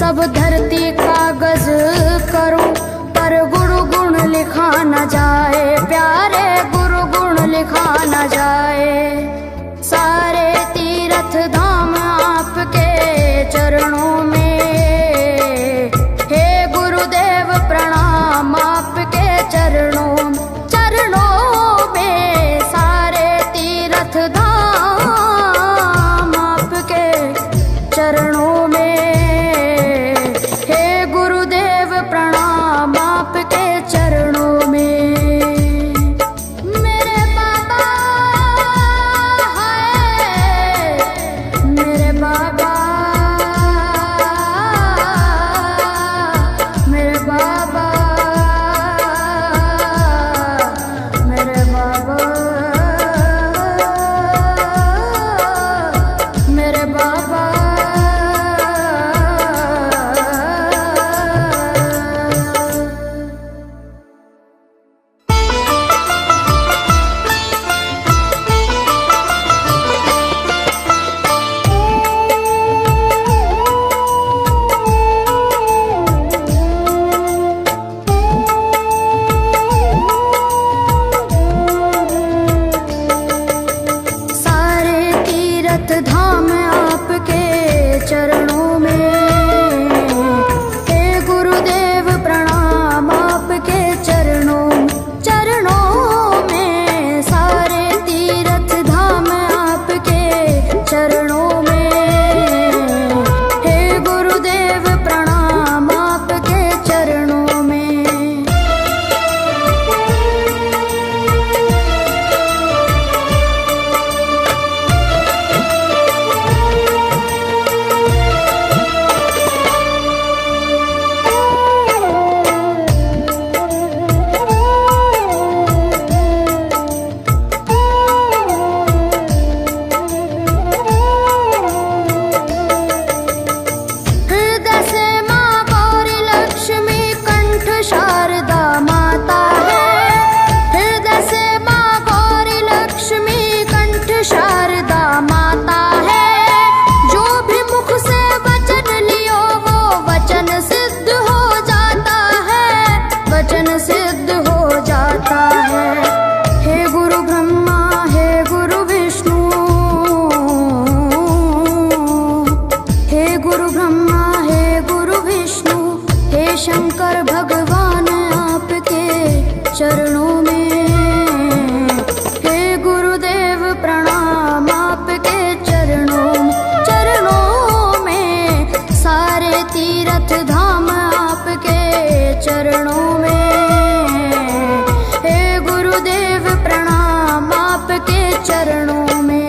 सब धरती कागज करूं पर गुरु गुण लिखा न जाए, प्यारे गुरु गुण लिखा न जाए। सारे तीर्थ धाम आप बाबा। धाम आपके चरणों में, हे गुरुदेव प्रणाम आपके चरणों में। सारे तीर्थ धाम आपके चरणों में, हे गुरुदेव प्रणाम आपके चरणों में। शंकर भगवान आपके चरणों में, हे गुरुदेव प्रणाम आपके चरणों में। सारे तीर्थ धाम आपके चरणों में, हे गुरुदेव प्रणाम आपके चरणों में।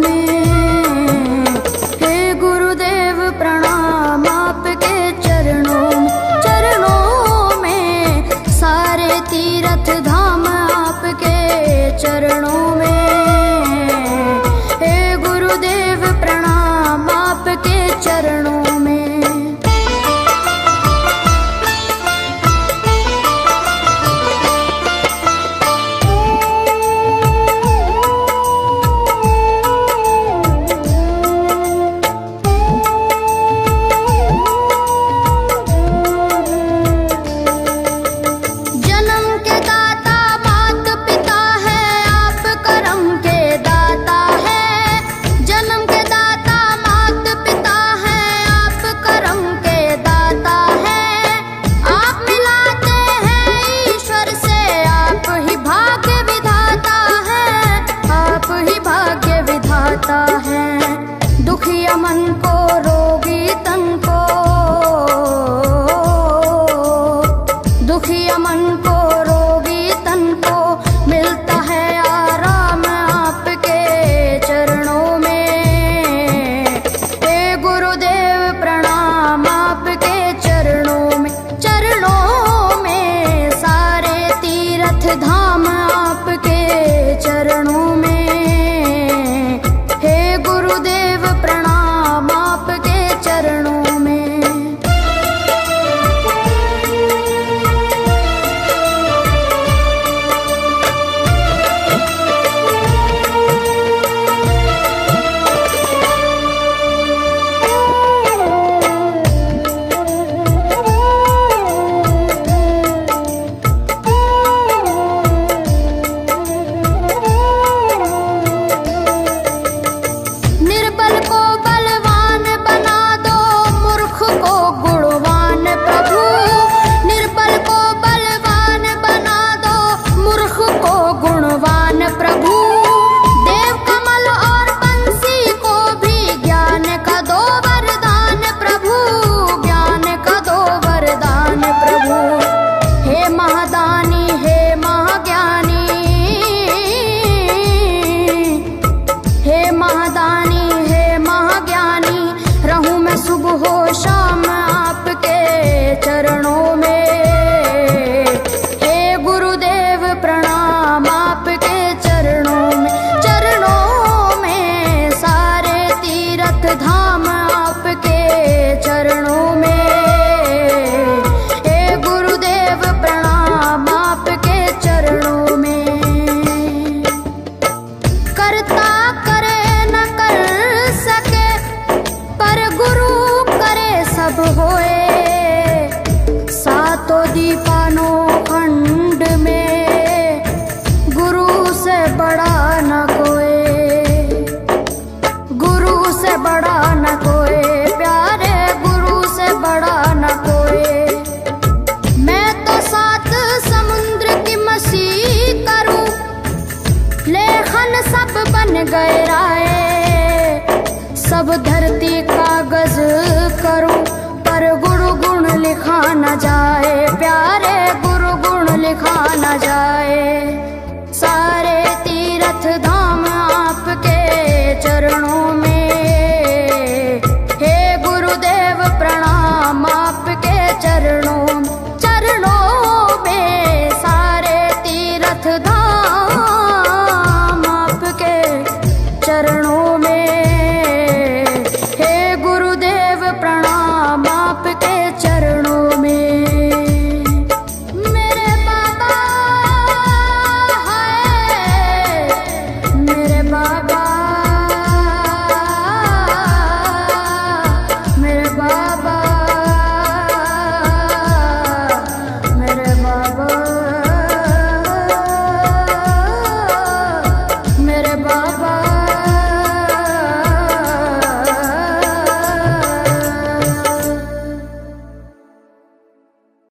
में। हे गुरुदेव प्रणाम आपके चरणों में, सारे तीर्थ धाम आपके चरणों में। हे गुरुदेव प्रणाम आपके चरणों में। दुखिया मन को रोगी तन को, दुखिया मन को रोगी तन को मिलता है आराम आपके चरणों में। हे गुरुदेव प्रणाम आपके चरणों में, सारे तीर्थ धाम आपके चरणों में। गुरुदेव प्रणाम आपके चरणों में। शाम आपके चरणों में। हे गुरुदेव प्रणाम आपके चरणों में, सारे तीर्थ धाम आपके चरणों में। हे गुरुदेव प्रणाम आपके चरणों में। करता करे न कर सके पर गुरु सब होए, सातों दीपानों खंड में गुरु से बड़ा न कोई, गुरु से बड़ा न कोई, प्यारे गुरु से बड़ा न कोई। मैं तो सात समुद्र की मछली करूं, लेखन सब बन गए राय, सब धरती कागज करूं पर गुरु गुण लिखा न जाए, प्यारे गुरु गुण लिखा न जाए। सारे तीर्थ धाम आपके चरणों में। हे गुरुदेव प्रणाम आपके चरणों